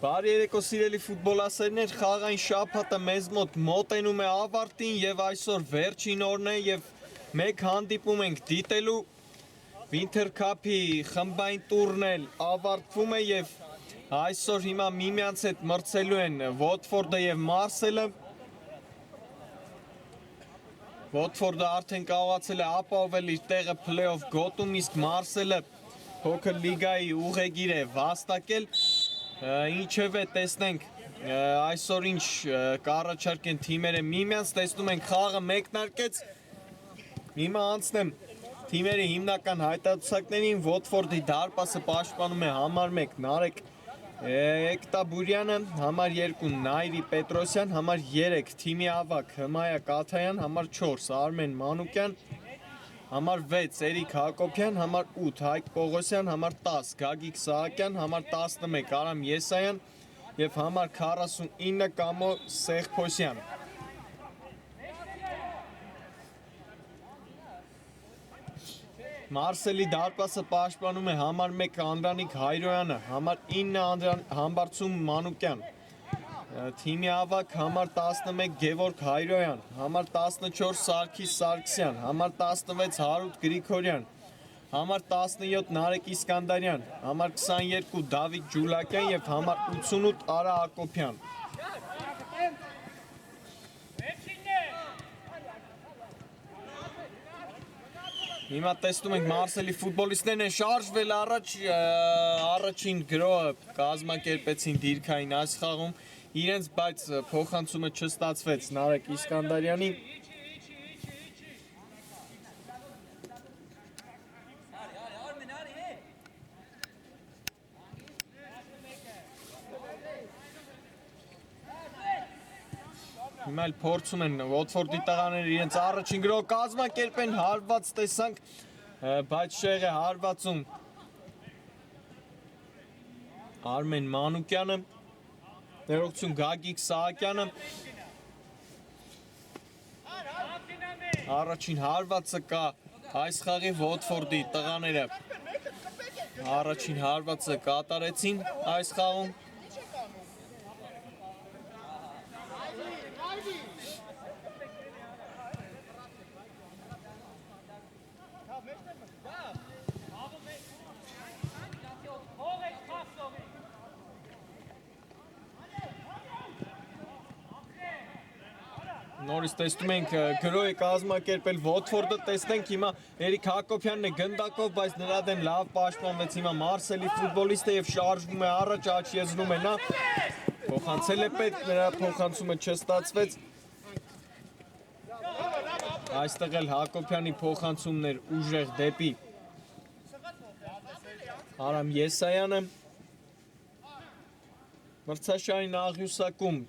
Բարի երեկո սիրելի ֆուտբոլասերներ, խաղային շաբաթը մեզ մոտենում է ավարտին եւ այսօր վերջին օրն է եւ մեկ հանդիպում ենք դիտելու Winter Cup-ի խմբային տուրն էլ ավարտվում է եւ այսօր հիմա միմյանց հետ մրցելու են Watford-ը եւ Marseille-ը։ Watford-ը արդեն կարողացել է ապահովել իր տեղը play-off գոտում, իսկ Marseille-ը փոքր լիգայի ուղեգիր է վաստակել։ Ինչևէ տեսնենք այսօր ինչ կառաջարկեն թիմերը միմյանց, տեսնում ենք խաղը մեկնարկեց։ Հիմա անցնեմ թիմերի հիմնական հայտարարություններին, Watford-ի դարպասը պաշտպանում է համար 1 Նարեկ Էկտաբուրյանը, համար 2 Նայրի Պետրոսյան, համար 3 թիմի ավագ Հմայա Կաթայան, համար 4 Արմեն Մանուկյան, համար 6 Էրիկ Հակոբյան, համար 8 Հայկ Պողոսյան, համար 10 Գագիկ Սահակյան, համար 11 Արամ Եսայան եւ համար 49 Կամո Սեղփոսյան։ Մարսելի դարպասը պաշտպանում է համար 1 Անդրանիկ Հայրոյանը, համար 9 Համբարձում Մանուկյան, թիմի ավագ համար 11 Գևորգ Հայրոյան, համար 14 Սարգիս Սարգսյան, համար 16 Հարութ Գրիգորյան, համար 17 Նարեկ Իսկանդարյան, համար 22 Դավիթ Ջուլակյան եւ համար 88 Արա Հակոբյան։ Հիմա տեսնում ենք Մարսելի ֆուտբոլիստներն են շարժվել առաջին գրոհը կազմակերպեցին դիրքային այս խաղում, իրենց բայց փոխանցումը չստացվեց Նարեկ Իսկանդարյանին։ Հիմա էլ փորձում են Watford-ի տղաները իրենց առաջին գրոհը կազմակերպեն, հարված տեսանք, բայց շեղ է հարվածում Արմեն Մանուկյանը, ներողություն Գագիկ Սահակյանը, առաջին հարվածը կա այս խաղի Watford-ի տղաները առաջին հարվածը կատարեցին այս խաղում։ Նորից տեսնում ենք գրոհ է կազմակերպել Watford-ը, տեսնենք հիմա Էրիկ Հակոբյանն է գնդակով, բայց նրա դեմ լավ պաշտպանվեց հիմա Մարսելի ֆուտբոլիստը եւ շարժվում է առաջ, աչիեզնում է նա, փոխանցել է պետք, նրա փոխանցումը չստացվեց։ Այստեղ էլ Հակոբյանի փոխանցումն էր ուժեղ դեպի Արամ Եսայանը։ Մրցաշարի աղյուսակում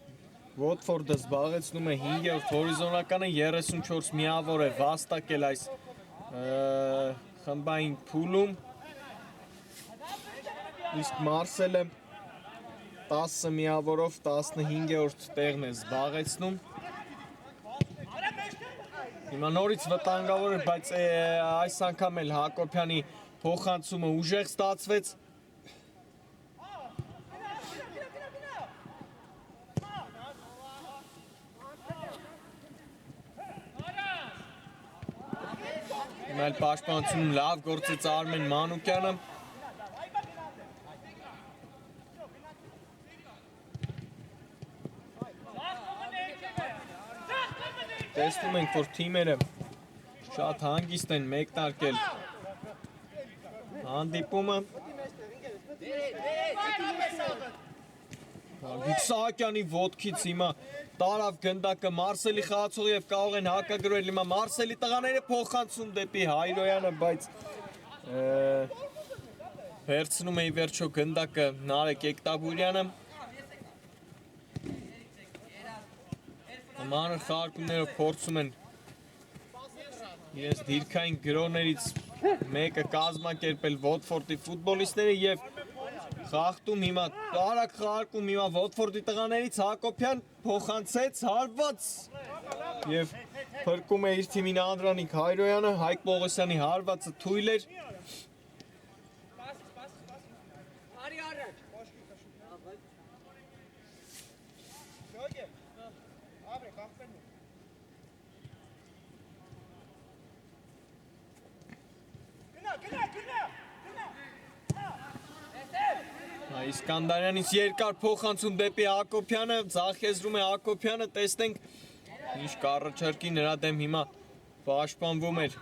Watford-ը զբաղեցնում է 5-րդ հորիզոնականը, 34 միավոր է վաստակել այս խմբային փուլում, իսկ Marseille-ը 10 միավորով 15-րդ տեղն է զբաղեցնում։ Հիմա նորից վտանգավոր է, բայց այս անգամ էլ Հակոբյանի փոխանցումը ուժեղ ստացվեց։ Հիմա էլ պաշտպանությունում լավ գործեց Արմեն Մանուկյանը։ Տեսնում ենք, որ թիմերը շատ հանգիստ են մեկնարկել հանդիպումը։ Սահակյանի ոտքից հիմա տարավ գնդակը Մարսելի խաղացող եւ կարող են հակագրել հիմա Մարսելի տղաները փոխանցում դեպի Հայրոյանը, բայց վերցնում է ի վերջո գնդակը Նարեկ Էկտաբուրյանը։ Մանր խաղարկումներով փորձում են իրենց դիրքային գրոհներից մեկը կազմակերպել Watford-ի ֆուտբոլիստները եւ խախտում հիմա տարակ խաղարկում հիմա Watford-ի տղաներից Հակոբյան փոխանցեց հարված եւ փրկում է իր թիմին Անդրանիկ Հայրոյանը, Հայկ Պողոսյանի հարվածը թույլ էր։ Իսկանդարյանից երկար փոխանցում դեպի Հակոբյանը, ձախեզրում է Հակոբյանը, տեսնենք ինչ կառաջարկի նրա դեմ հիմա պաշտպանվում էր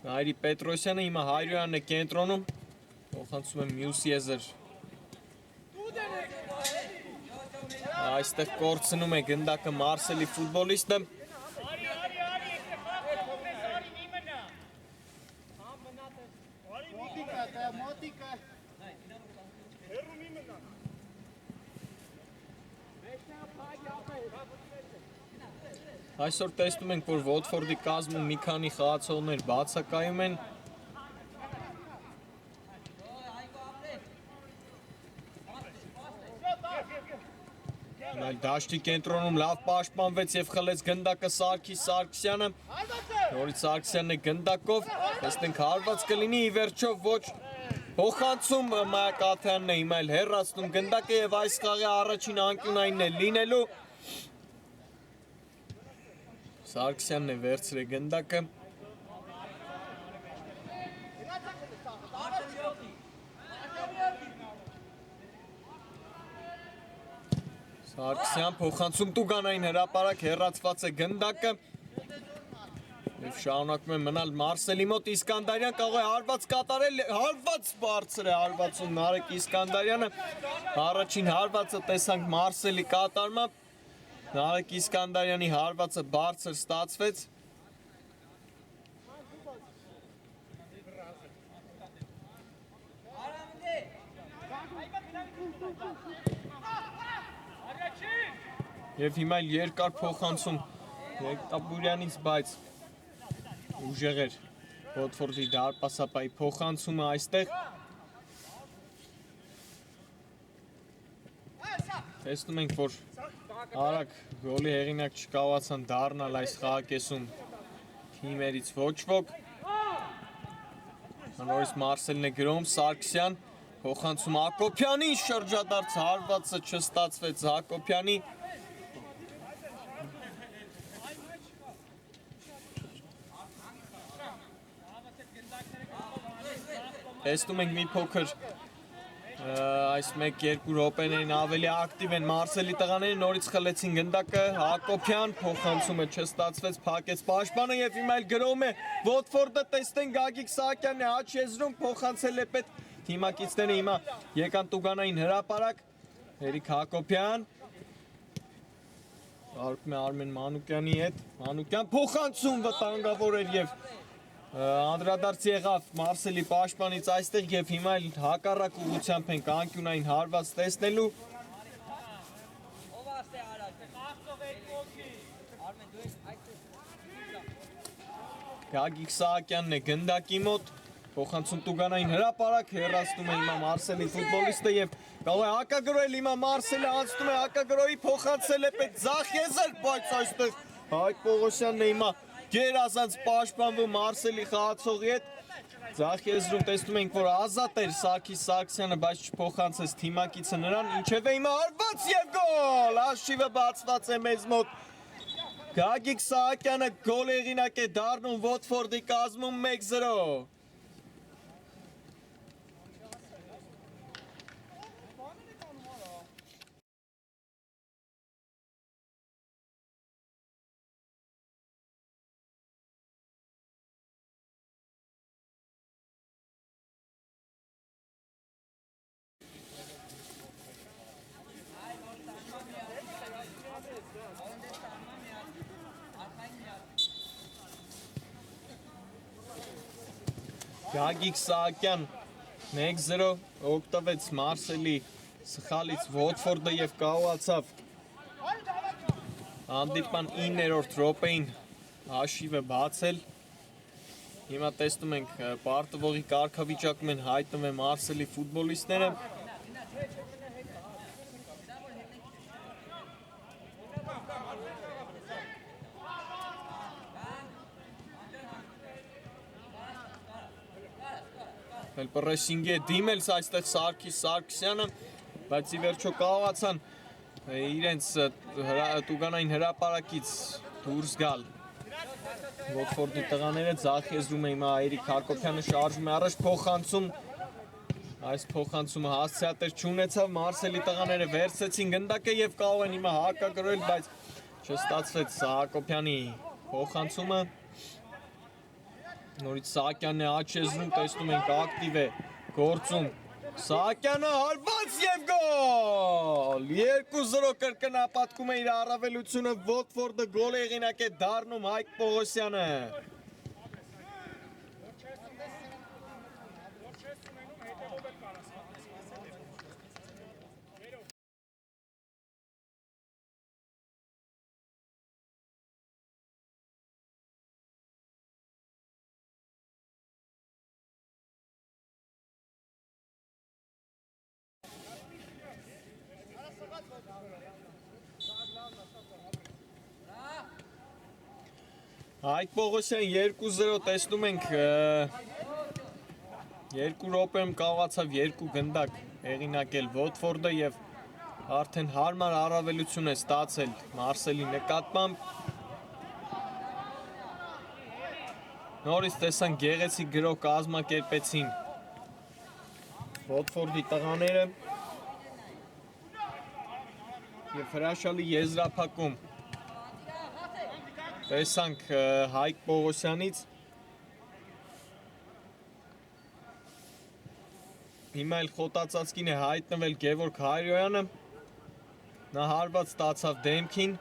Հայրի Պետրոսյանը, հիմա Հայրյանն է կենտրոնում, փոխանցում է մյուս եզր այստեղ կորցնում է գնդակը Մարսելի ֆուտբոլիստը Այսօր տեսնում ենք, որ Ոթֆորդի կազմում մի քանի խաղացողներ բացակայում են Դաշտի կենտրոնում լավ պաշտպանվեց և խլեց գնդակը Սարգիս Սարգսյանը Նորից Սարգսյանն է գնդակով տեսնենք հարված կլինի ի վերջո ոչ փոխանցում Մայակ Աթյանն է հիմա էլ հեռացնում գնդակը և այս խաղի առաջին անկյունայինն է լինելու Սարգսյանն է վերցրել գնդակը Սարգսյան փոխանցում տուգանային հրապարակ հեռացված է գնդակը և շարունակում է մնալ Մարսելի մոտ Իսկանդարյան կարող է հարված կատարել հարված բարձր է հարվածում Նարեկ Իսկանդարյանը առաջին հարվածը տեսանք Մարսելի կատարմամբ Նարեկ Իսկանդարյանի հարվածը բարձր ստացվեց Եվ հիմա երկար փոխանցում Եկտաբուրյանից, բայց ուժեղ էր Ոթֆորդի դարպասապայի փոխանցումը այստեղ Տեսնում ենք, որ արագ գոլի հեղինակ չկարողացան դառնալ այս խաղակեսում թիմերից ոչ ոք Նորից Մարսելն է գրում, Սարգսյան փոխանցում Հակոբյանի շրջադարձ հարվածը չստացվեց Հակոբյանի Տեսնում ենք մի փոքր այս 1-2 րոպեներին ավելի ակտիվ են Մարսելի տղաները, նորից խլեցին գնդակը, Հակոբյան, փոխանցումը չստացվեց, փակեց պաշտպանը և հիմա էլ գրոհում է Ոթֆորդը, տեսնենք Գագիկ Սահակյանն է աջ եզրում, փոխանցել է պետ թիմակիցները հիմա եկան տուգանային հրապարակ, Հերիկ Հակոբյան, արվում է Արմեն Մանուկյանի հետ, Մանուկյան փոխանցում վտանգավոր էր և անդրադարձ եղավ Մարսելի պաշտպանից այստեղ և հիմա էլ հակառակ ուղղությամբ ենք անկյունային հարված տեսնելու Գագիկ Սահակյանն է գնդակի մոտ փոխանցում տուգանային հրապարակ հեռացնում է հիմա Մարսելի ֆուտբոլիստը և կարող է հակագրոհել հիմա Մարսելը անցնում է հակագրոհի փոխանցել է պետ ձախ եզր բայց այստեղ Հայկ Պողոսյանն է հիմա գերազանց պաշտպանվում Մարսելի խաղացողի հետ Ձախ եզրում տեսնում ենք, որ ազատ էր Սարգիս Սարգսյանը, բայց չփոխանցեց թիմակիցը նրան, ինչևէ հիմա հարված և գոլ, հաշիվը բացված է մեզ մոտ Գագիկ Սահակյանը գոլ հեղինակ է դառնում Ոթֆորդի կազմում 1-0 Գագիկ Սահակյան 1-0 օգտվեց Մարսելի սխալից Ոթֆորդը և կարողացավ հանդիպման 9-րդ րոպեին հաշիվը բացել Հիմա տեսնում ենք պարտվողի կարգավիճակում են հայտնվել Մարսելի ֆուտբոլիստները Պրեսինգի է դիմել այստեղ Սարգիս Սարգսյանը, բայց ի վերջո կարողացան իրենց տուգանային հրապարակից դուրս գալ։ Ոթֆորդի տղաները ձախ եզրում է հիմա Այրիկ Հակոբյանը շարժում է առաջ փոխանցում։ Այս փոխանցումը հասցեատեր չունեցավ, Մարսելի տղաները վերցեցին գնդակը եւ կարող են հիմա հակակրել, բայց չստացվեց Հակոբյանի փոխանցումը։ Նորից Սահակյանն է աջ եզրում, տեսնում ենք ակտիվ է գործում։ Սահակյանը հարված եւ գոլ! 2-0 կրկնապատկում է իր առավելությունը, Ոթֆորդը գոլի հեղինակ է դառնում Հայկ Պողոսյանը։ Հայկ Պողոսյան 2-0 տեսնում ենք 2 րոպեում կարողացավ 2 գնդակ հեղինակել Ոթֆորդը եւ արդեն հարմար առավելություն է ստացել Մարսելի նկատմամբ։ Նորից տեսանք գեղեցիկ գրոհ կազմակերպեցին Ոթֆորդի տղաները եւ հրաշալի եզրափակում տեսանք Հայկ Պողոսյանից։ Հիմա էլ խոտածածկին է հայտնվել Գևորգ Հայրոյանը։ Նա հարված ստացավ դեմքին։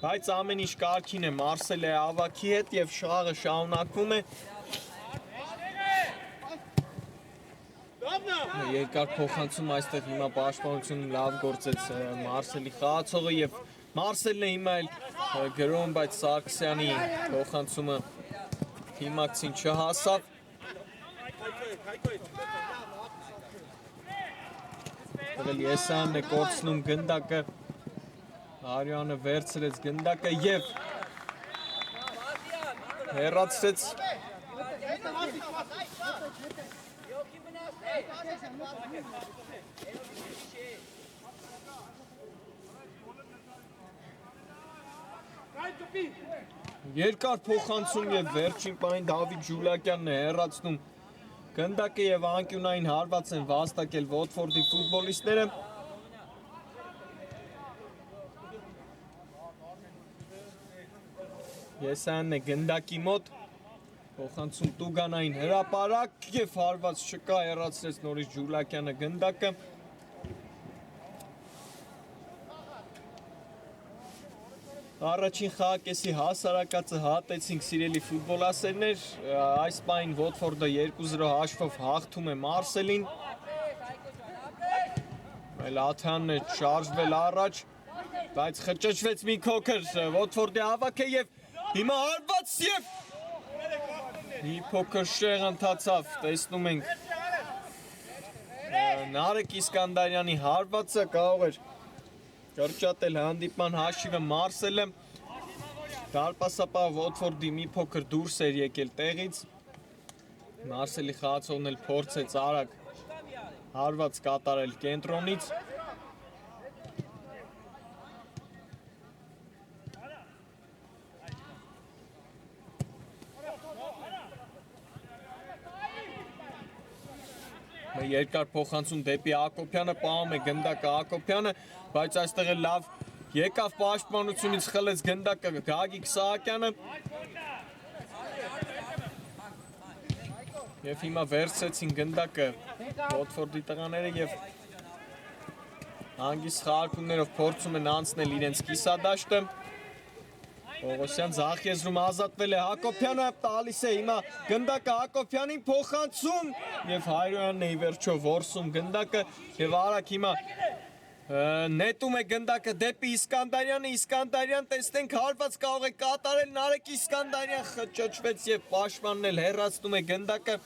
Բայց ամեն ինչ կարգին է, Մարսել է ավակի հետ եւ շաղը շարունակվում է։ Երկար փոխանցում այստեղ հիմա պաշտպանությունը լավ գործեց Մարսելի խաղացողը եւ Մարսելն է հիմա էլ գրում, բայց Սարգսյանի փոխանցումը հիմակցին չհասավ։ Տղել Եսյանն է կորցնում գնդակը։ Արյանը վերցրեց գնդակը եւ հեռացրեց երկար փոխանցում եւ վերջին պահին Դավիթ Ժուլակյանն է հեռացնում գնդակը եւ անկյունային հարված են վաստակել Ոթֆորդի ֆուտբոլիստները։ Եսյանն է գնդակի մոտ, փոխանցում տուգանային հրապարակ եւ հարված չկա, հեռացրեց նորից Ժուլակյանը գնդակը։ Առաջին խաղակեսի հասարակածը հատեցինք սիրելի ֆուտբոլասերներ, այս պահին Ոթֆորդը 2-0 հաշվով հաղթում է Մարսելին։ Աթյանն է շարժվել առաջ, բայց խճճվեց մի փոքր Ոթֆորդի հավաքը եւ հիմա հարված եւ մի փոքր շեղ ընթացավ, տեսնում ենք Նարեկ Իսկանդարյանի հարվածը կարող էր կրճատել հանդիպման հաշիվը Մարսելը, դարպասապահ Ոթֆորդի մի փոքր դուրս էր եկել տեղից, Մարսելի խաղացողն էլ փորձեց արագ հարված կատարել կենտրոնից։ Երկար փոխանցում դեպի Հակոբյանը, պահում է գնդակը Հակոբյանը, բայց այստեղ է լավ եկավ պաշտպանությունից խլեց գնդակը Գագիկ Սահակյանը։ Եվ հիմա վերցրեցին գնդակը Ոթֆորդի տղաները եւ հանգիստ խաղարկումներով փորձում են անցնել իրենց կիսադաշտը։ Պողոսյան ձախ եզրում ազատվել է Հակոբյանը, տալիս է հիմա գնդակը Հակոբյանին, փոխանցում եւ Հայրոյանն է ի վերջո որսում գնդակը եւ արագ հիմա նետում է գնդակը դեպի Իսկանդարյանը, Իսկանդարյան տեսնենք հարված կարող է կատարել Նարեկ Իսկանդարյան խճճվեց եւ պաշտպանն էլ հեռացնում է գնդակը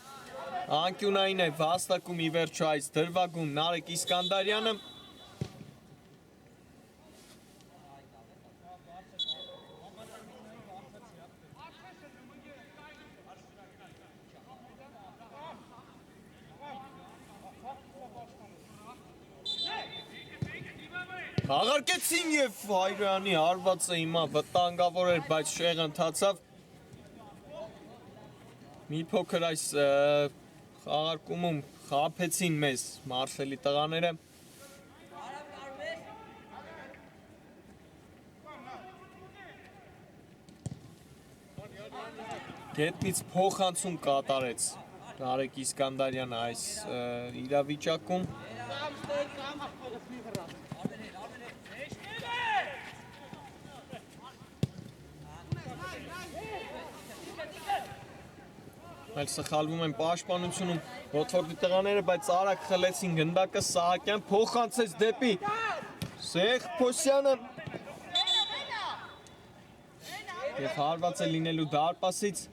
Անկյունային է վաստակում ի վերջո այս դրվագում Նարեկ Իսկանդարյանը։ Հաղարկեցին և Հայրյանի հարվածը հիմա վտանգավոր էր, բայց շեղը ընթացավ։ Մի փոքր այս խաղարկումում խաբեցին մեզ Մարսելի տղաները։ Գետնից փոխանցում կատարեց Նարեկ Իսկանդարյանը այս իրավիճակում։ Այլ սխալվում են պաշտպանությունում Ոթվորդի տղաները, բայց արագ խլեցին գնդակը, Սահակյան փոխանցեց դեպի Սեղփոսյանը և հարված է լինելու դարպասից։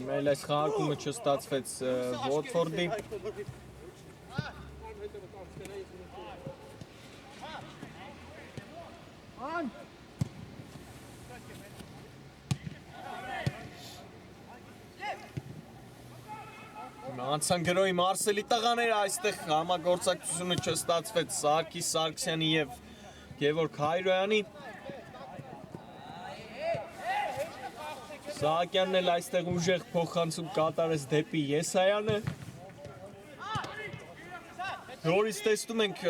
Meil այս խաղարկումը չստացվեց Ոթվորդի։ Անցան գրոյի Մարսելի տղաները, այստեղ համագործակցությունը չստացվեց Սարգիս Սարգսյանի և Գևորգ Հայրոյանի։ Սահակյանն էլ այստեղ ուժեղ փոխանցում կատարեց դեպի Եսայանը։ Որից տեսնում ենք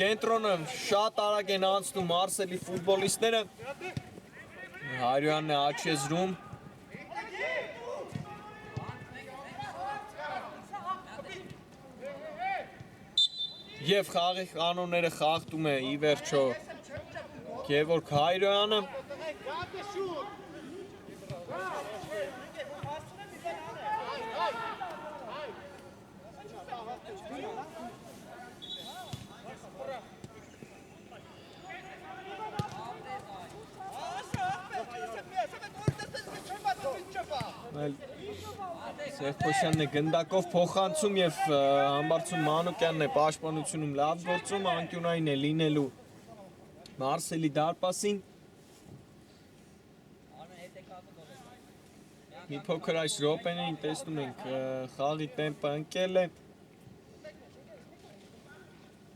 կենտրոնը շատ արագ են անցնում Մարսելի ֆուտբոլիստները։ Հայրոյանն է աչեզրում։ Եվ խաղի կանոնները խախտում է ի վերջո Գևորգ Հայրոյանը։ Սեղփոսյանն է գնդակով փոխանցում և համբարձում Մանուկյանն է պաշտպանությունում լավ գործում, անկյունային է լինելու Մարսելի դարպասին։ Մի փոքր այս րոպեներին տեսնում ենք խաղի տեմպը ընկել է։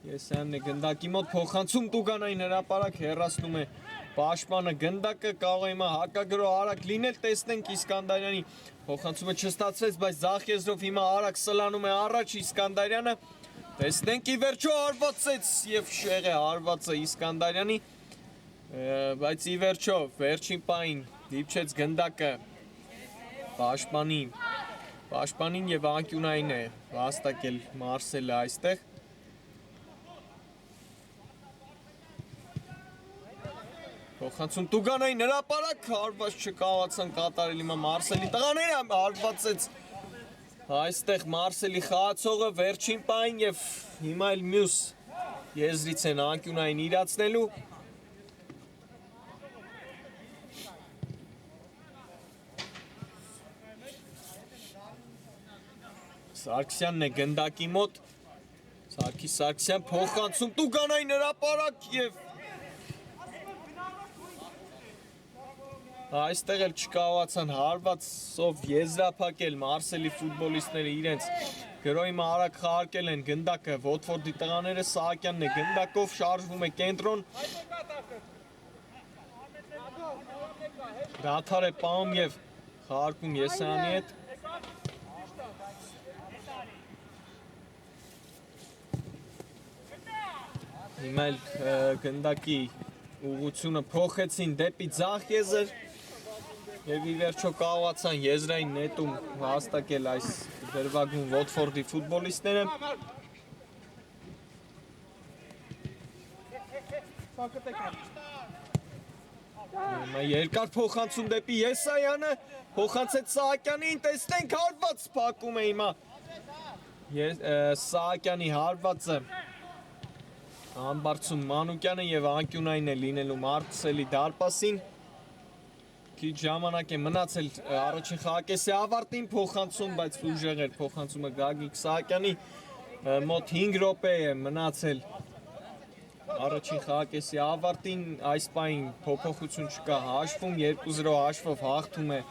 Եսյանն է գնդակի մոտ փոխանցում Տուգանային հրապարակ, հեռացնում է պաշտպանը գնդակը, կարող է հիմա հակագրո արագ լինել, տեսնենք Իսկանդարյանի փոխանցումը չստացվեց, բայց ձախ եզրով հիմա արագ սլանում է առաջ Իսկանդարյանը, տեսնենք ի վերջո հարվածեց և շեղ է հարվածը Իսկանդարյանի, բայց ի վերջո վերջին պահին դիպչեց գնդակը պաշտպանին և անկյունային է վաստակել Մարսելը այստեղ։ Փոխանցում Տուգանային հրապարակ, հարված չկարողացան կատարել հիմա Մարսելի տղաները, հարվածեց այստեղ Մարսելի խաղացողը վերջին պահին և հիմա էլ մյուս եզրից են անկյունային իրացնելու։ Սարգսյանն է գնդակի մոտ, Սարգիս Սարգսյան փոխանցում Տուգանային հրապարակ և այստեղ էլ չկարողացան հարվածով եզրափակել Մարսելի ֆուտբոլիստները իրենց գրոյմը արագ խաղարկել են գնդակը Ոթվորդի տղաները, Սահակյանն է գնդակով շարժվում է կենտրոն։ Դադար է պահում և Խաղարկում Եսայանի հետ։ Հիմա էլ գնդակի ուղղությունը փոխեցին դեպի ձախ եզր եւ ի վերջո կարողացան եզրային նետում հաստատել այս դրվագում Ոթֆորդի ֆուտբոլիստները։ Հիմա երկար փոխանցում դեպի Եսայանը, փոխանցեց Սահակյանին, տեսնենք հարված փակում է հիմա Սահակյանի հարվածը Համբարձում Մանուկյանը եւ անկյունային է լինելու Մարսելի դարպասին։ Քիչ ժամանակ է մնացել առաջին խաղակեսի ավարտին, փոխանցում, բայց ուժեղ էր փոխանցումը Գագիկ Սահակյանի մոտ 5 րոպե է մնացել առաջին խաղակեսի ավարտին, այս պահին փոփոխություն չկա հաշվում, 2-0 հաշվով հաղթում է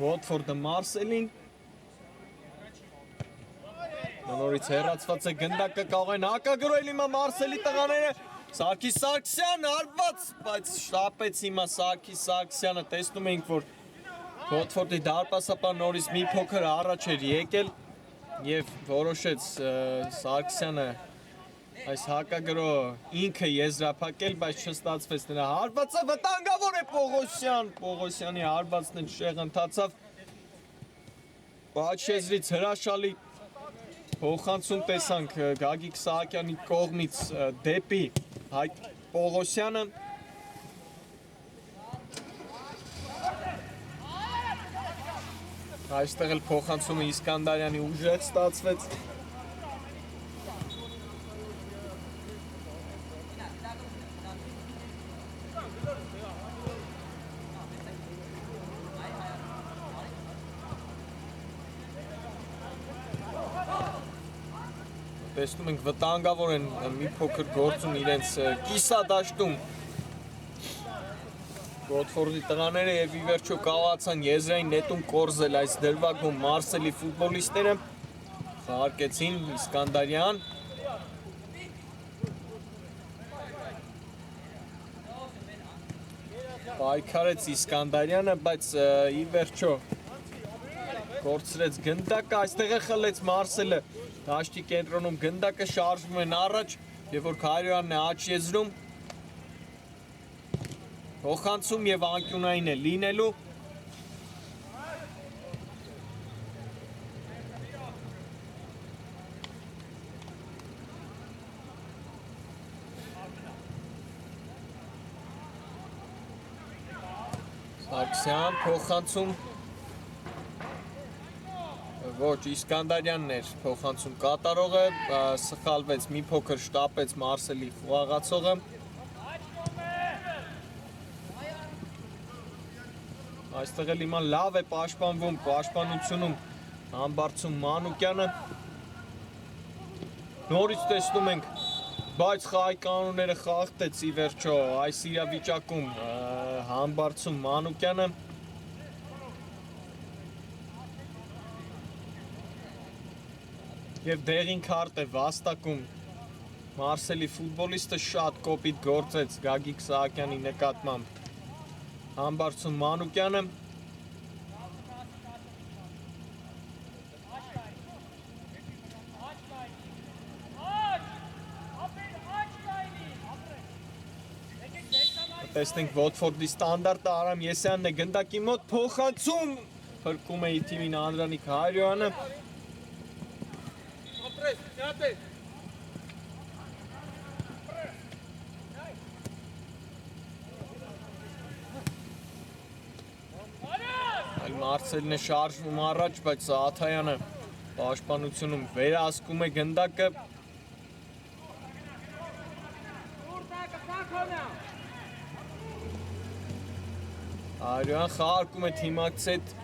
Ոթֆորդը Մարսելին։ Նորից հեռացված է գնդակը կարող են հակագրել հիմա Մարսելի տղաները, Սարգիս Սարգսյան հարված, բայց շտապեց հիմա Սարգիս Սարգսյանը, տեսնում ենք, որ Ոթֆորդի դարպասապան նորից մի փոքր առաջ էր եկել եւ որոշեց Սարգսյանը այս հակագրո ինքը եզրափակել, բայց չստացվեց նրա հարվածը, վտանգավոր է Պողոսյանի հարվածն էլ շեղ ընթացավ, Պաչեզրից հրաշալի փոխանցում տեսանք Գագիկ Սահակյանի կողմից դեպի Հայկ Պողոսյանը։ Այստեղ էլ փոխանցումը Իսկանդարյանի ուժեղ ստացվեց։ Տեսնում ենք վտանգավոր են մի փոքր գործում իրենց կիսադաշտում Ոթֆորդի տղաները եւ ի վերջո կարողացան եզրային նետում կորզել այս դրվագում Մարսելի ֆուտբոլիստները խաղարկեցին Իսկանդարյան պայքարեց Իսկանդարյանը, բայց ի վերջո կորցրեց գնդակը, այստեղ է խլեց Մարսելը դաշտի կենտրոնում գնդակը շարժվում են առաջ եւ որ Քարյանն է աջ եզրում փոխանցում եւ անկյունային է լինելու Սարգսյան փոխանցում Ոչ, Իսկանդարյանն էր փոխանցում կատարողը, սխալվեց մի փոքր շտապեց Մարսելի խաղացողը Այստեղ էլ հիմա լավ է պաշտպանվում, պաշտպանությունում Համբարձում Մանուկյանը Նորից տեսնում ենք, բայց խաղի կանոնները խախտեց ի վերջո այս իրավիճակում Համբարձում Մանուկյանը Եվ դեղին քարտ է վաստակում Մարսելի ֆուտբոլիստը շատ կոպիտ գործեց Գագիկ Սահակյանի նկատմամբ Համբարձում Մանուկյանը Տեսնենք Ոթֆորդի ստանդարտը Արամ Եսյանն է գնդակի մոտ փոխանցում փրկում է իր թիմին Անդրանիկ Հարյանը Այլ Մարսելն է շարժվում առաջ, բայց Աթայանը պաշտպանությունում վերահսկում է գնդակը Հարյան խաղարկում է թիմակից հետ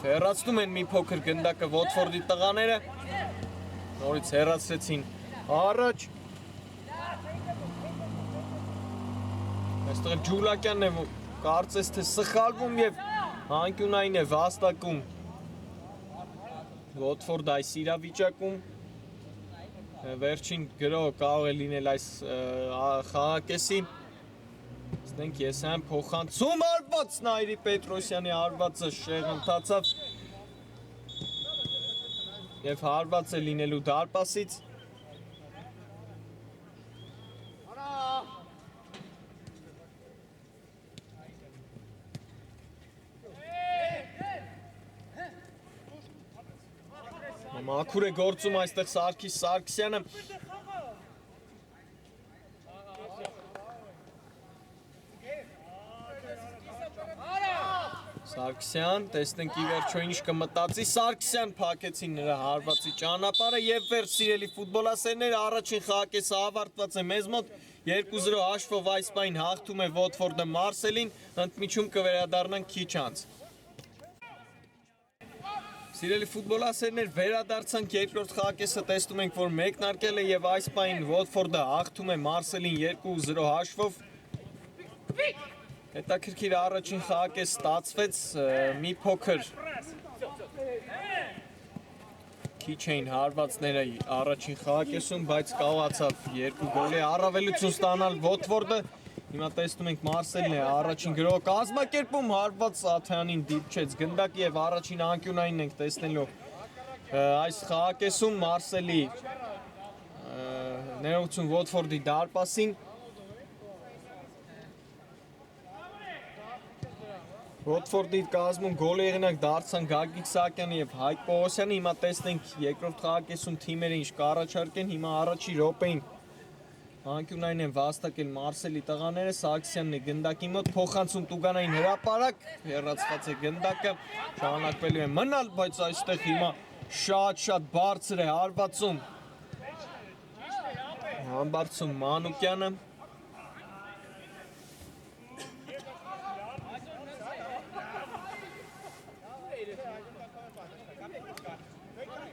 հեռացնում են մի փոքր գնդակը Ոթֆորդի տղաները Նորից հեռացրեցին առաջ Այստեղ Ջուլակյանն է կարծես թե սխալվում եւ անկյունային է վաստակում Ոթֆորդը այս իրավիճակում վերջին գրո կարող է լինել այս խաղակեսի Տեսնենք Եսայան փոխանցում արված Նայիրի Պետրոսյանի հարվածը շեղընթացավ եւ հարված է լինելու դարպասից Մաքուր է գործում այստեղ Սարգիս Սարգսյանը Սարգսյան, տեսնենք ի վերջո ինչ կմտածի Սարգսյան փակեցին նրա հարվածի ճանապարհը եւ վերջ սիրելի ֆուտբոլասերներ առաջին խաղակեսը ավարտված է մեզ մոտ 2-0 հաշվով այս պայն հաղթում է Ոթֆորդը Մարսելին ընդմիջում կվերադառնանք քիչ անց Սիրելի ֆուտբոլասերներ վերադարձանք երկրորդ խաղակեսը տեսնում ենք որ մեկնարկել է եւ այս պայն Ոթֆորդը հաղթում է Մարսելին 2-0 հաշվով Հետաքրքիր առաջին խաղակես ստացվեց մի փոքր քիչ էին հարվածները առաջին խաղակեսում, բայց կարողացավ երկու գոլի առավելություն ստանալ Ոթֆորդը Հիմա տեսնում ենք Մարսելն է առաջին գրողը կազմակերպում հարված Աթյանին դիպչեց գնդակ եւ առաջին անկյունային ենք տեսնելու այս խաղակեսում Մարսելի ներողություն Ոթֆորդի դարպասին Ոթֆորդի կազմում գոլի եղնակ դարձան Գագիկ Սահակյանը եւ Հայկ Պողոսյանը հիմա տեսնենք երկրորդ խաղակեսում թիմերը ինչ կառաջարկեն հիմա առաջի րոպեին Անկյունային են վաստակել Մարսելի տղաները Սարգսյանն է գնդակի մոտ փոխանցում Տուգանային հրապարակ հեռացված է գնդակը շարունակվելու է մնալ բայց այստեղ հիմա շատ բարձր է հարվածում Համբարձում Մանուկյանը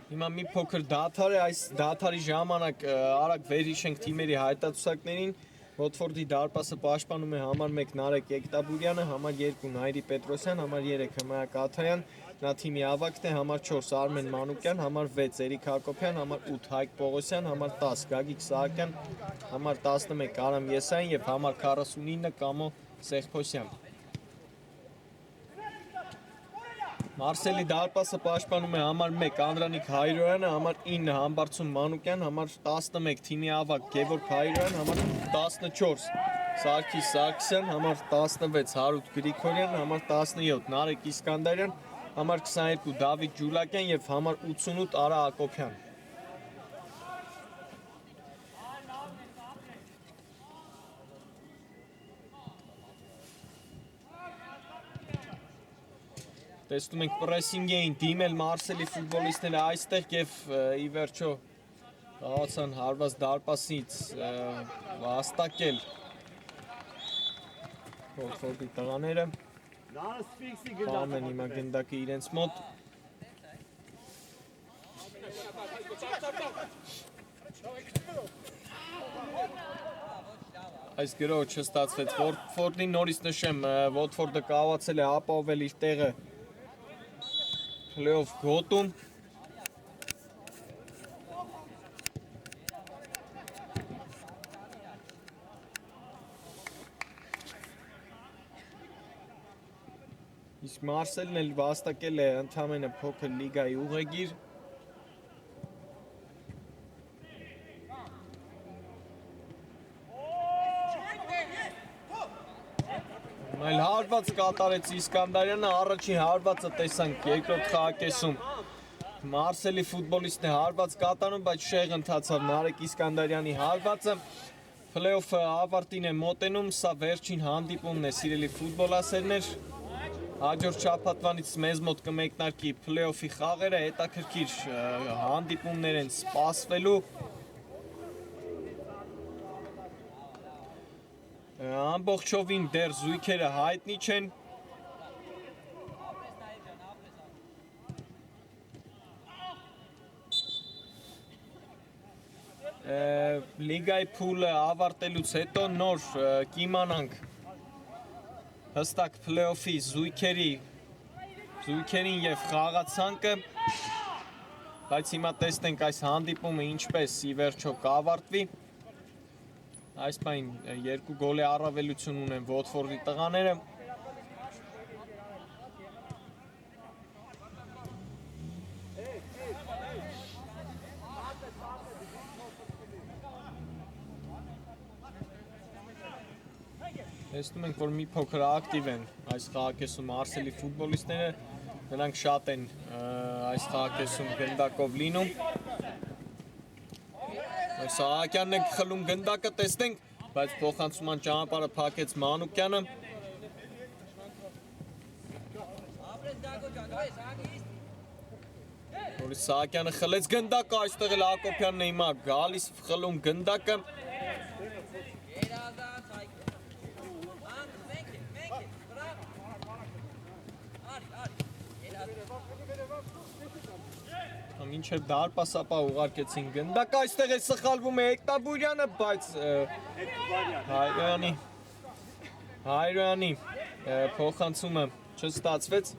Հիմա մի փոքր դադար է, այս դադարի ժամանակ արագ վերհիշենք թիմերի հայտարարություններին Ոթֆորդի դարպասը պաշտպանում է համար 1 Նարեկ Եկտաբուրյանը, համար 2 Նայիրի Պետրոսյան, համար 3 Հմայակ Աթայան, նա թիմի ավագն է, համար 4 Արմեն Մանուկյան, համար 6 Էրիկ Հակոբյան, համար 8 Հայկ Պողոսյան, համար 10 Գագիկ Սահակյան, համար 11 Արամ Եսայան եւ համար 49 Կամո Սեղփոսյան Մարսելի դարպասը պաշտպանում է համար 1 Անդրանիկ Հայրոյանը, համար 9 Համբարձում Մանուկյան, համար 11 թիմի ավագ Գևորգ Հայրոյան, համար 14 Սարգիս Սարգսյան, համար 16 Հարութ Գրիգորյան, համար 17 Նարեկ Իսկանդարյան, համար 22 Դավիթ Ջուլակյան եւ համար 88 Արա Հակոբյան Տեսնում ենք պրեսինգ էին դիմել Մարսելի ֆուտբոլիստները այստեղ եւ ի վերջո կարողացան հարված դարպասից վաստակել Ոթֆորդի տղաները Պարմեն հիմա գնդակը իրենց մոտ Այս գրողը չստացվեց Ոթֆորդին նորից նշեմ Ոթֆորդը կարողացել է ապահովել իր տեղը Play-off գոտում Իսկ Մարսելն էլ վաստակել է ընդամենը փոքր լիգայի ուղեգիր Այլ հարված կատարեց Իսկանդարյանը, առաջին հարվածը տեսանք երկրորդ խաղակեսում Մարսելի ֆուտբոլիստն է հարված կատարում, բայց շեղ ընթացավ Նարեկ Իսկանդարյանի հարվածը Play-off-ը ավարտին է մոտենում, սա վերջին հանդիպումն է սիրելի ֆուտբոլասերներ Հաջորդ շաբաթվանից մեզ մոտ կմեկնարկի Play-off-ի խաղերը, հետաքրքիր հանդիպումներ են սպասվելու Ամբողջովին դեռ զույգերը հայտնի չեն Լիգայի փուլը ավարտելուց հետո նոր կիմանանք հստակ Play-off-ի զույգերին եւ խաղացանկը բայց հիմա տեսնենք այս հանդիպումը ինչպես ի վերջո կավարտվի Այս պայն երկու գոլի առավելություն ունեն Ոթֆորդի տղաները։ Տեսնում ենք, որ մի փոքր ակտիվ են այս խաղակեսում Մարսելի ֆուտբոլիստները, նրանք շատ են այս խաղակեսում գնդակով լինում։ Սահակյանն է խլում գնդակը, տեսնենք, բայց փոխանցման ճանապարհը փակեց Մանուկյանը։ Նորից Սահակյանը խլեց գնդակը, այստեղ էլ Հակոբյանն է հիմա գալիս խլում գնդակը։ Մինչև դարպասապա ուղարկեցին գնդակը, այստեղ է սխալվում է Էկտաբուրյանը, բայց Հայրոյանի փոխանցումը չստացվեց։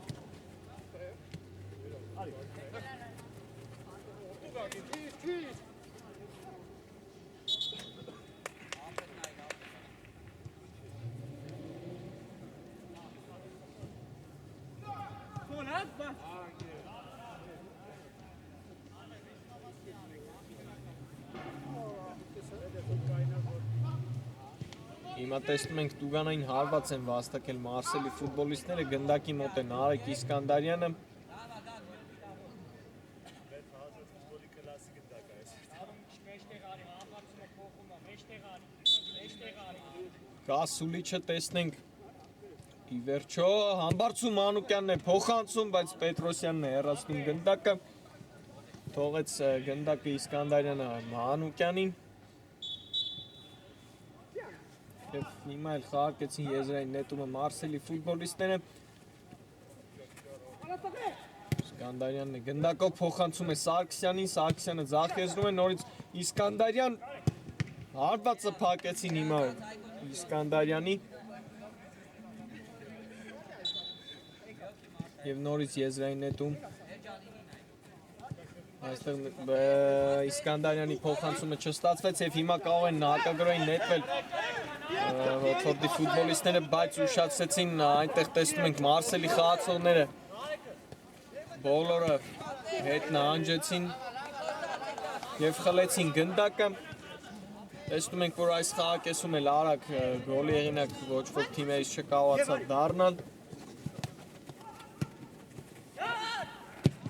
Հիմա տեսնում ենք Տուգանային հարված են վաստակել Մարսելի ֆուտբոլիստները, գնդակի մոտ են Արեգ Իսկանդարյանը։ Կասուլիչը տեսնենք ի վերջո, Համբարձում Մանուկյանն է փոխանցում, բայց Պետրոսյանն է հեռացնում գնդակը, թողեց գնդակը Իսկանդարյանը Մանուկյանին։ Եվ հիմա էլ խաղարկեցին եզրային նետումը Մարսելի ֆուտբոլիստները։ Իսկանդարյանն է գնդակով փոխանցում է Սարգսյանին, Սարգսյանը ձախեցնում է, նորից Իսկանդարյան հարվածը փակեցին հիմա Իսկանդարյանի։ Եվ նորից եզրային նետում։ Այստեղ Իսկանդարյանի փոխանցումը չստացվեց եւ հիմա կարող են հակագրոյին նետվել Ոթֆորդի ֆուտբոլիստները, բայց ուշացրեցին, այնտեղ տեսնում ենք Մարսելի խաղացողները բոլորը հետ նահանջեցին եւ խլեցին գնդակը։ Տեսնում ենք, որ այս խաղակեսում էլ արագ գոլի հեղինակ ոչ ոք թիմերից չկարողացավ դառնալ։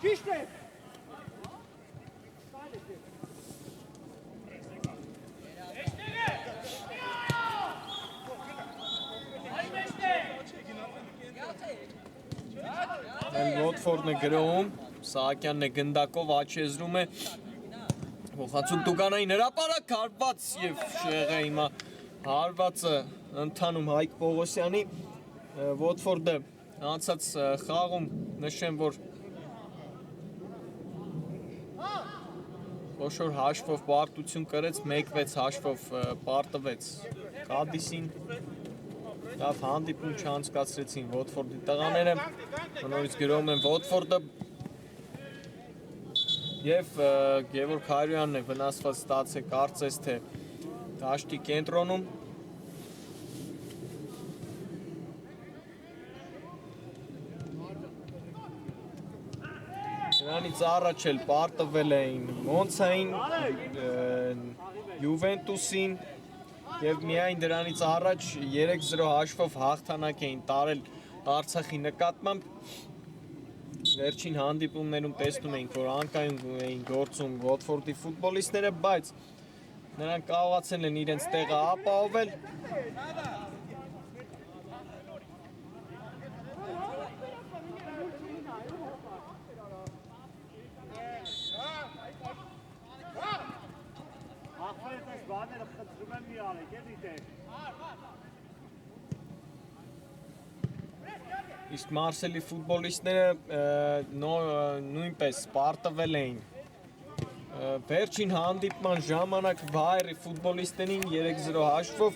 Ճիշտ է։ Ոթֆորդն է գրոհում, Սահակյանն է գնդակով աչեզրում է, փոխանցում Տուգանային հրապարակ, հարված եւ շեղը հիմա հարվածը ընթանում Հայկ Պողոսյանի։ Ոթֆորդը անցած խաղում նշեմ, որ խոշոր հաշվով պարտություն կրեց, 1-6 հաշվով պարտվեց Կադիսին։ Լավ հանդիպում չանցկացրեցին Ոթֆորդի տղաները, նորից գրոհում են Ոթֆորդը եւ Գևորգ Հայրոյանն է վնասված ստացել, կարծես թե դաշտի կենտրոնում։ Նրանից առաջ էլ պարտվել էին Մոնցային, Յուվենտուսին եւ միայն դրանից առաջ 3-0 հաշվով հաղթանակ էին տարել Արցախի նկատմամբ։ Վերջին հանդիպումներում տեսնում էինք, որ անկայուն էին գործում Ոթֆորդի ֆուտբոլիստները, բայց նրանք կարողացել են իրենց տեղը ապահովել։ Իսկ Մարսելի ֆուտբոլիստները նույնպես պարտվել էին վերջին հանդիպման ժամանակ Վայրի ֆուտբոլիստերին 3-0 հաշվով,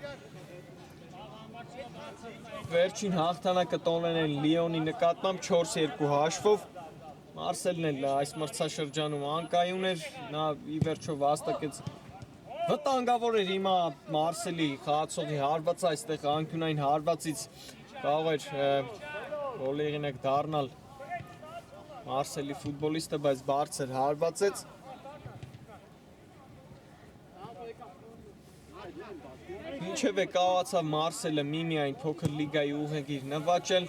վերջին հաղթանակը տոնել են Լիոնի նկատմամբ 4-2 հաշվով։ Մարսելն էլ այս մրցաշրջանում անկայուն էր, նա ի վերջո Վտանգավոր էր հիմա Մարսելի խաղացողի հարվածը, այստեղ անկյունային հարվածից կարող էր գոլերինակ դառնալ Մարսելի ֆուտբոլիստը, բայց բարձր հարվածեց։ Ինչևէ կարողացավ Մարսելը միմիայն փոքր լիգայի ուղեգիր նվաճել։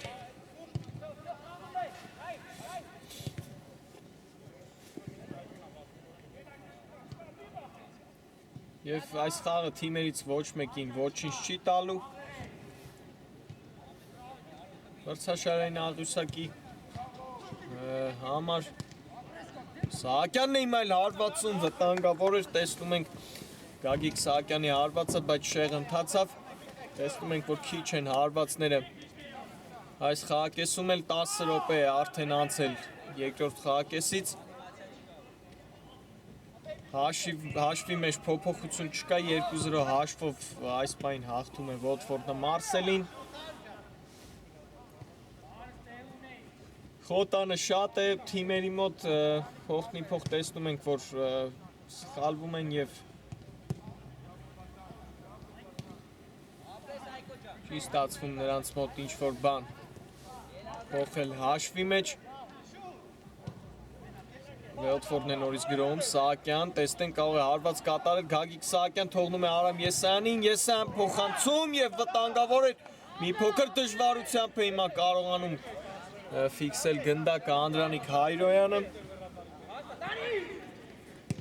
Եվ այս խաղը թիմերից ոչ մեկին ոչինչ չի տալու։ Մրցաշարային աղյուսակի համար Սահակյանն է իմ այլ հարվածում, վտանգավոր էր, տեսնում ենք Գագիկ Սահակյանի հարվածը, բայց շեղ ընթացավ, տեսնում ենք, որ քիչ են հարվածները այս խաղակեսում էլ 10 րոպե է արդեն անցել երկրորդ խաղակեսից։ Հաշվի մեջ փոփոխություն չկա, 2-0 հաշվով այս պայն հաղթում է Ոթֆորդը Մարսելին։ Խոտանը շատ է թիմերի մոտ, փոխնիփոխ տեսնում ենք, որ սխալվում են եւ չի ստացվում նրանց մոտ ինչ-որ բան փոխել հաշվի մեջ։ Ոթֆորդն է նորից գրում, Սահակյան, տեսնենք կարող է հարված կատարել, Գագիկ Սահակյան թողնում է Արամ Եսայանին, Եսայան փոխանցում եւ վտանգավոր է, մի փոքր դժվարությամբ է հիմա կարողանում ֆիքսել գնդակը Անդրանիկ Հայրոյանը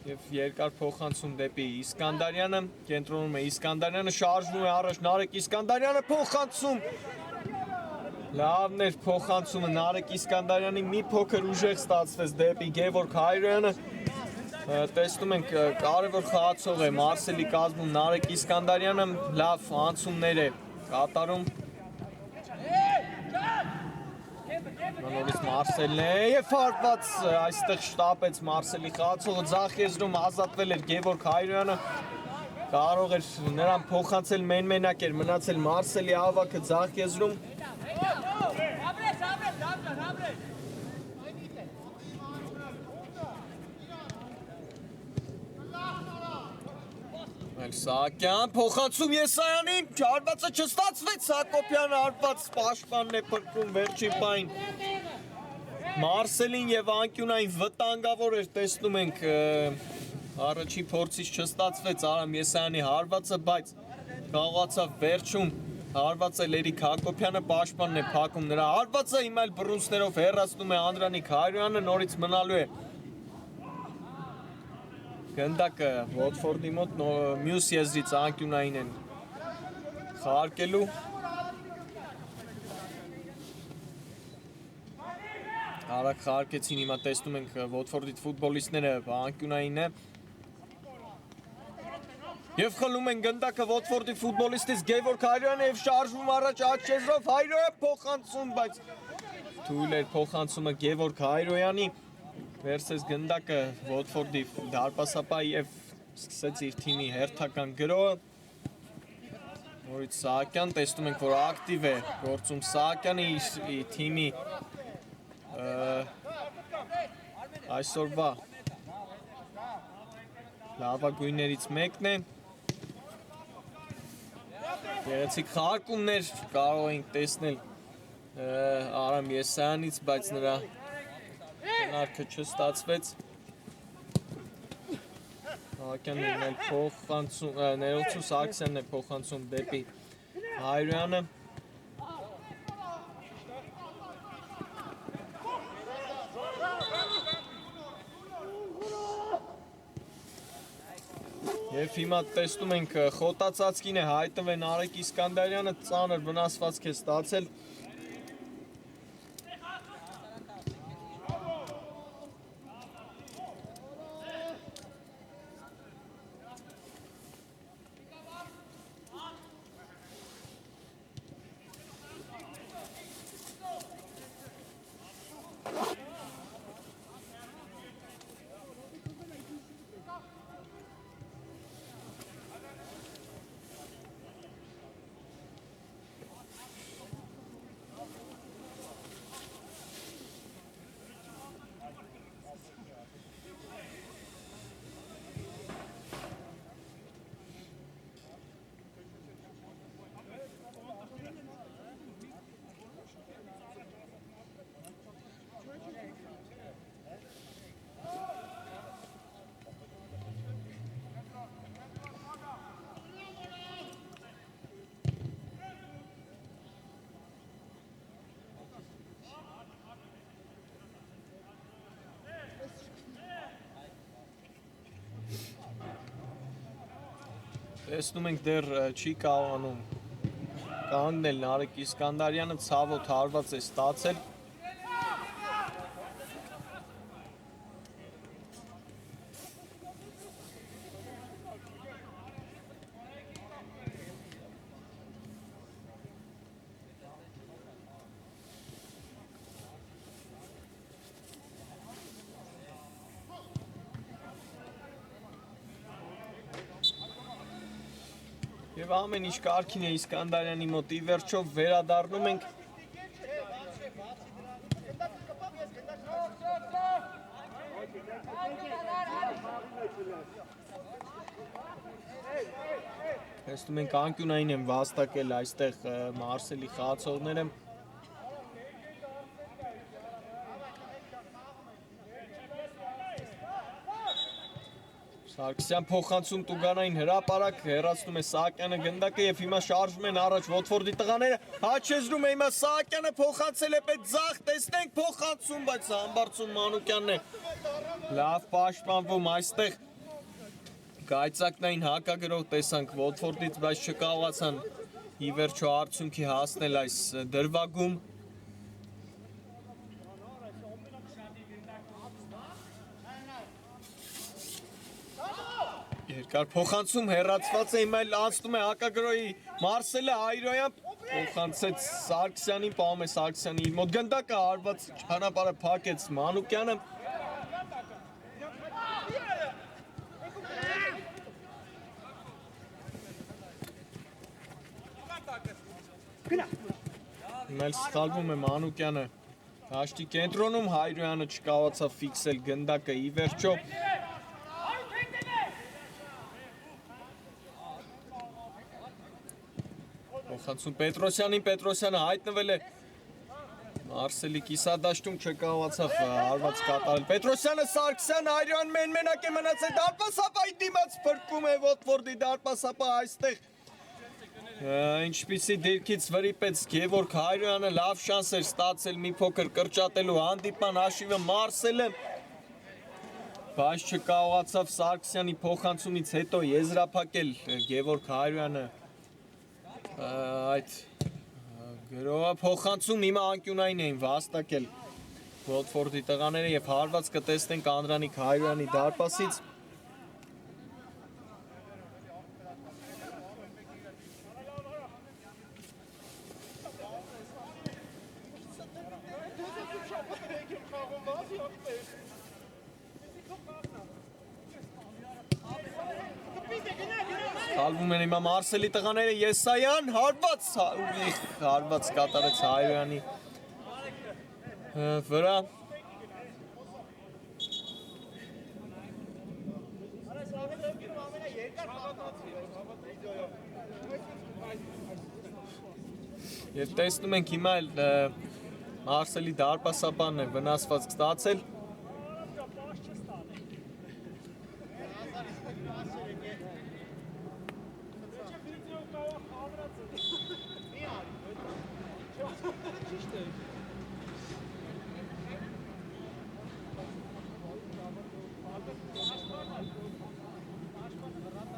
եւ երկար փոխանցում դեպի Իսկանդարյանը, կենտրոնում է Իսկանդարյանը, շարժվում է առաջ Նարեկ Իսկանդարյանը, փոխանցում լավն էր փոխանցումը Նարեկ Իսկանդարյանի, մի փոքր ուժեղ ստացվեց դեպի Գևորգ Հայրոյանը, տեսնում ենք կարևոր խաղացող է Մարսելի կազմում Նարեկ Իսկանդարյանը, լավ անցումներ է կատարում։ Նորից Մարսելն է եւ հարված այստեղ շտապեց Մարսելի խաղացողը, ձախ եզրում ազատվել էր Գևորգ Հայրոյանը, կարող էր նրան փոխանցել մենակ էր մնացել Մարսելի ավակը ձախ եզրում։ Սահակյան փոխանցում Եսայանին, հարվածը չստացվեց, Հակոբյանը հարված պաշտպանն է փրկում վերջին պայն Մարսելին եւ անկյունային վտանգավոր էր, տեսնում ենք առաջին փորձից չստացվեց Արամ Եսայանի հարվածը, բայց կարողացավ վերջում հարվածել Էրիկ Հակոբյանը, պաշտպանն է փակում նրա հարվածը, հիմա էլ բռունցքներով հեռացնում է Անդրանիկ Հայրոյանը, նորից մնալու է գնդակը Ոթֆորդի մոտ մյուս եզրից անկյունային են խաղարկելու։ Արագ խաղարկեցին, հիմա տեսնում ենք Ոթֆորդի ֆուտբոլիստները անկյունային է։ Եվ խլում են գնդակը Ոթֆորդի ֆուտբոլիստից Գևորգ Հայրոյանը եւ շարժվում առաջ աջ եզրով Հայրոյանը փոխանցում, բայց թույլ էր փոխանցումը Գևորգ Հայրոյանի։ Վերցրեց գնդակը Ոթֆորդի դարպասապահ եւ սկսեց իր թիմի հերթական գրոհը։ Նորից Սահակյան, տեսնում ենք, որ ակտիվ է գործում Սահակյանը իր թիմի այսօրվա լավագույններից մեկն է։ Գեղեցիկ խաղարկումներ կարող ենք տեսնել Արամ Եսայանից, բայց նրա հնարքը չստացվեց։ Սահակյանն է փոխանցում, ներողություն Սարգսյանն է փոխանցում դեպի Հայրոյանը։ Եվ հիմա տեսնում ենք խոտածածկին է հայտնվել Նարեկ Իսկանդարյանը, ծանր վնասվածք է ստացել։ Տեսնում ենք դեռ չի կարողանում կանգնել Նարեկ Իսկանդարյանը, ցավոտ հարված է ստացել։ Եվ ամեն ինչ կարգին է Իսկանդարյանի մոտ, ի վերջո վերադառնում ենք տեսնում ենք անկյունային են վաստակել այստեղ Մարսելի խաղացողները Սարգսյան փոխանցում Տուգանային հրապարակ, հեռացնում է Սահակյանը գնդակը և հիմա շարժվում են առաջ Ոթֆորդի տղաները, հաչեզրում է հիմա Սահակյանը փոխանցել է պետ ձախ, տեսնենք փոխանցում, բայց Համբարձում Մանուկյանն է լավ պաշտպանվում այստեղ գայծակնային հակագրող տեսանք Ոթֆորդից, բայց չկարողացան ի վերջո արդյունքի հասնել այս դրվագում Երկար փոխանցում հեռացված է հիմա անցնում է հակագրոյի Մարսելը Հայրոյան փոխանցեց Սարգսյանին, պահում է Սարգսյանի իր մոտ գնդակը հարված ճանապարհը փակեց Մանուկյանը Հիմա սխալվում է Մանուկյանը Դաշտի կենտրոնում Հայրոյանը չկարողացավ ֆիքսել գնդակը ի վերջո Փոխանցում Պետրոսյանին, Պետրոսյանը հայտնվել է Մարսելի կիսադաշտում չկարողացավ հարված կատարել Պետրոսյանը Սարգսյան Հայրոյան մենակ է մնացել դարպասապայի դիմաց փրկում է Ոթֆորդի դարպասապը այստեղ Ինչպիսի դիրքից վրիպեց Գևորգ Հայրոյանը լավ շանս էր ստացել մի փոքր կրճատելու հանդիպման հաշիվը Մարսելը բայց չկարողացավ Սարգսյանի փոխանցումից հետո եզրափակել Գևորգ Հայրոյանը այդ գրողը փոխանցում հիմա անկյունային էին վաստակել Ոթֆորդի տղաները և հարված կտեսնենք Անդրանիկ Հայրոյանի դարպասից Հալվում են հիմա Մարսելի տղաները Եսայան, հարված կատարեց Հայրոյանի վրա Եվ տեսնում ենք հիմա Մարսելի դարպասապանն է վնասված ստացել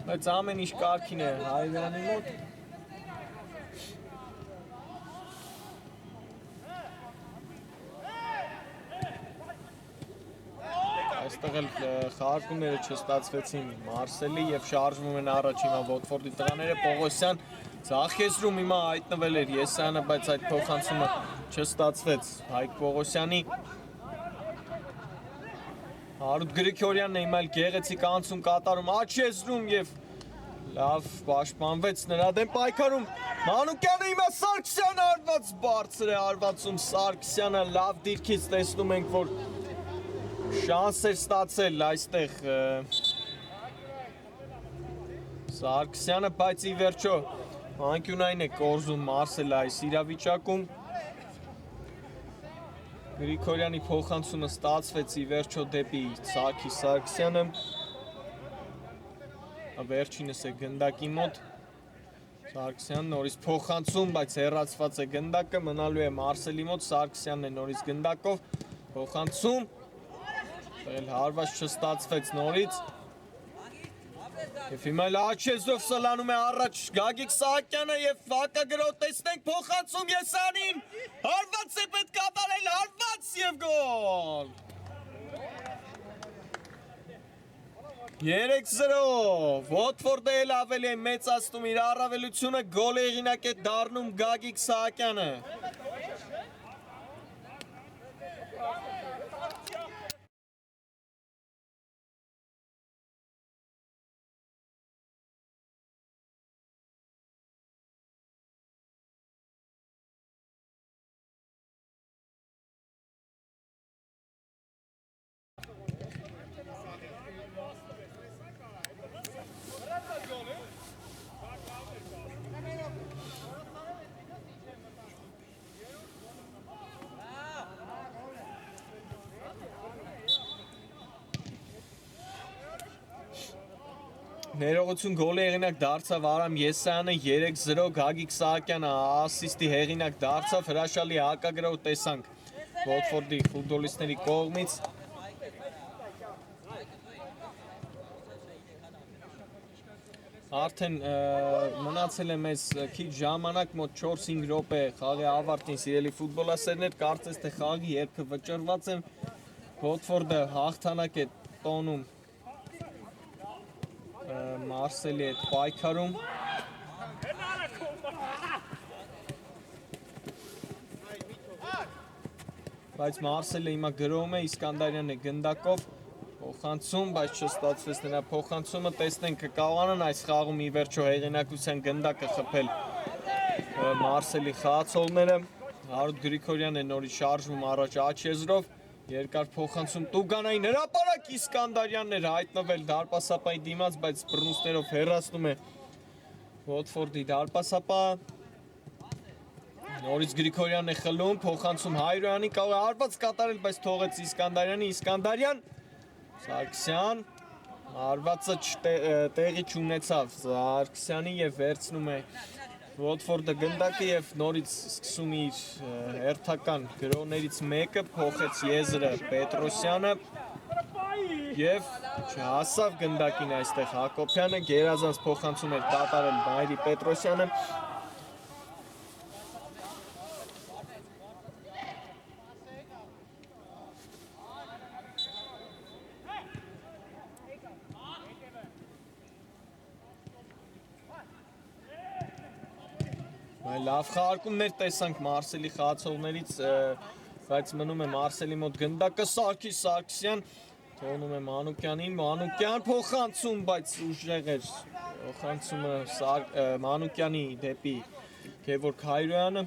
Բայց ամեն ինչ կարգին է Հայրոյանի մոտ Այստեղ էլ խաղարկումները չստացվեցին Մարսելի և շարժվում են առաջ հիմա Ոթֆորդի տղաները Պողոսյան ձախեզրում հիմա հայտնվել էր Եսայանը, բայց այդ փոխանցումը չստացվեց Հայկ Պողոսյանի Հարութ Գրիգորյանն է հիմա էլ գեղեցիկ անցում կատարում աչեզրում և լավ պաշտպանվեց նրա դեմ պայքարում Մանուկյանը հիմա Սարգսյանը հարված բարձր է հարվածում Սարգսյանը լավ դիրքից տեսնում ենք, որ շանս էր ստացել այստեղ Սարգսյանը, բայց ի վերջո անկյունային է կորզում Մարսելը այս իրավիճակում Գրիգորյանի փոխանցումը ստացվեց ի վերջո դեպի Սարգիս Սարգսյանը վերջինս է գնդակի մոտ Սարգսյան նորից փոխանցում, բայց հեռացված է գնդակը մնալու է Մարսելի մոտ Սարգսյանն է նորից գնդակով փոխանցում հարված չստացվեց նորից Եվ հիմա Լաչեզով սլանում է առաջ Գագիկ Սահակյանը եւ Վակագրով տեսնենք փոխանցում Եսանին, հարված է պետք կատարել, հարված եւ գոլ։ 3-0, Ոթֆորդը էլ ավելի է մեծացնում իր առավելությունը, գոլ հեղինակ է դառնում Գագիկ Սահակյանը։ Ներողություն գոլի հեղինակ դարձավ Արամ Եսայանը 3-0 Գագիկ Սահակյանը ասիստի հեղինակ դարձավ հրաշալի հակագրով տեսանք Ոթֆորդի ֆուտբոլիստների կողմից Արդեն մնացել է մեզ քիչ ժամանակ մոտ 4-5 րոպե խաղի ավարտին սիրելի ֆուտբոլասերներ կարծես թե խաղի երգը վճռված է Ոթֆորդը հաղթանակ է տոնում Մարսելի հետ պայքարում բայց Մարսելը հիմա գրովում է Իսկանդարյանը գնդակով փոխանցում, բայց չստացվեց նրա փոխանցումը տեսնենք կկարողանան այս խաղում ի վերջո հեղինակության գնդակը խփել Մարսելի խաղացողները Հարութ Գրիգորյանն է նորից շարժվում առաջ Աչեզրով Երկար փոխանցում Տուգանային հրապարակ Իսկանդարյանն էր հայտնվել դարպասապայի դիմաց, բայց բռնուցքներով հեռացնում է Ոթֆորդի դարպասապահը Նորից Գրիգորյանն է խլում, փոխանցում Հայրոյանի կարող է հարված կատարել, բայց թողեց Իսկանդարյանի, Իսկանդարյան Սարգսյան հարվածը տեղի չունեցավ Սարգսյանի եւ վերցնում է Ոթֆորդը գնդակը եւ նորից սկսում իր հերթական գրողներից մեկը փոխեց եզրը Պետրոսյանը եւ չհասավ գնդակին այստեղ Հակոբյանը գերազանց փոխանցում էր կատարել Մայրի Պետրոսյանը Լավ խաղարկումներ տեսանք Մարսելի խաղացողներից, բայց մնում է Մարսելի մոտ գնդակը Սարգիս Սարգսյան, թողնում է Մանուկյանին, Մանուկյան փոխանցում, բայց ուժեղ էր փոխանցումը Մանուկյանի դեպի Գևորգ Հայրոյանը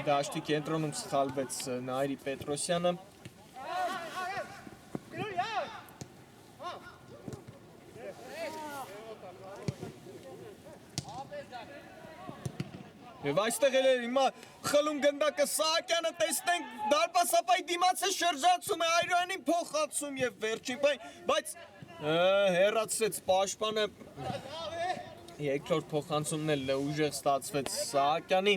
Դաշտի կենտրոնում սխալվեց Նայրի Պետրոսյանը Եվ այստեղ էլ էր հիմա խլում գնդակը Սահակյանը տեսնենք դարպասապայի դիմաց է շրջացում է Հայրոյանին փոխանցում եւ վերջին բայց հեռացրեց պաշտպանը երկրորդ փոխանցումն էլ ուժեղ ստացվեց Սահակյանի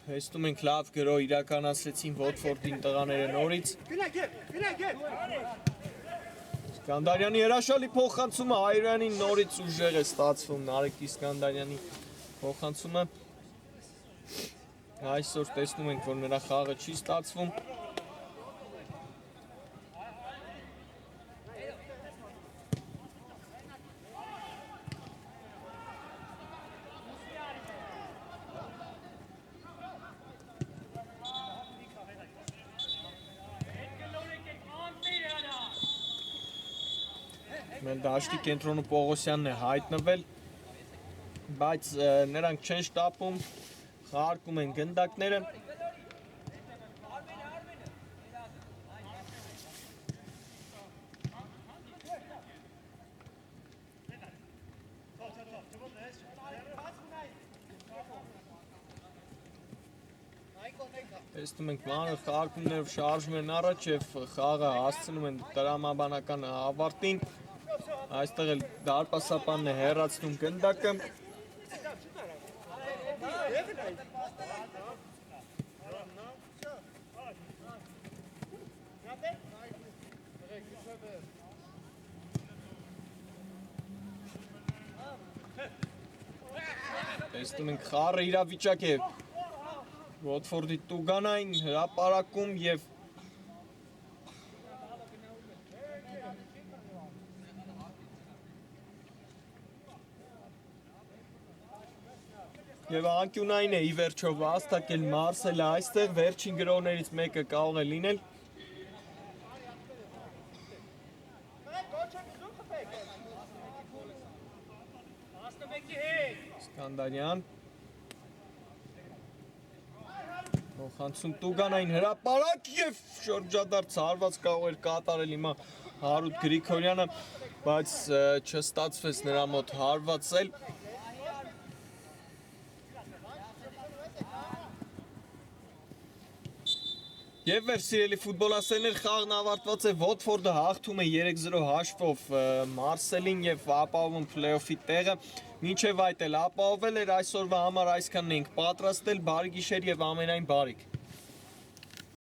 Հեստում ենք լավ գրոհ իրականացրեցին Ոթֆորդին տղաները նորից Իսկանդարյանի հրաշալի փոխանցումը Հայրոյանին նորից ուժեղ է ստացվում Նարեկ Իսկանդարյանի փոխանցումը Այսօր տեսնում ենք որ նրա խաղը չի ստացվում Մեր դաշտի կենտրոնու Պողոսյանն է հայտնվել, բայց նրանք չեն շտապում, խաղարկում են գնդակները Տեսնում ենք մանր խաղարկումներով շարժում են առաջ եւ խաղը հասցնում են տրամաբանական ավարտին։ Այստեղ էլ դարպասապանն է հեռացնում գնդակը։ Տեսնում ենք խառը իրավիճակ է Ոթֆորդի տուգանային հրապարակում եւ Եվ անկյունային է ի վերջո վաստակել Մարսելը այստեղ վերջին գրողներից մեկը կարող է լինել Սկանդարյան Հոխանցում տուգանային հրապարակ եւ շրջադարձ հարված կարող էր կատարել հիմա Հարութ Գրիգորյանը, բայց չստացվեց նրա մոտ հարվածել։ Եվ մեր սիրելի ֆուտբոլասերներ խաղն ավարտված է Ոթֆորդը հաղթում է 3-0 հաշվով Մարսելին եւ ապահովում փլեյոֆի տեղը։ Մինչև այդ էլ ապահովել էր այսօրվա համար այսքանն ենք պատրաստել, բարի գիշեր եւ ամենայն բարիք։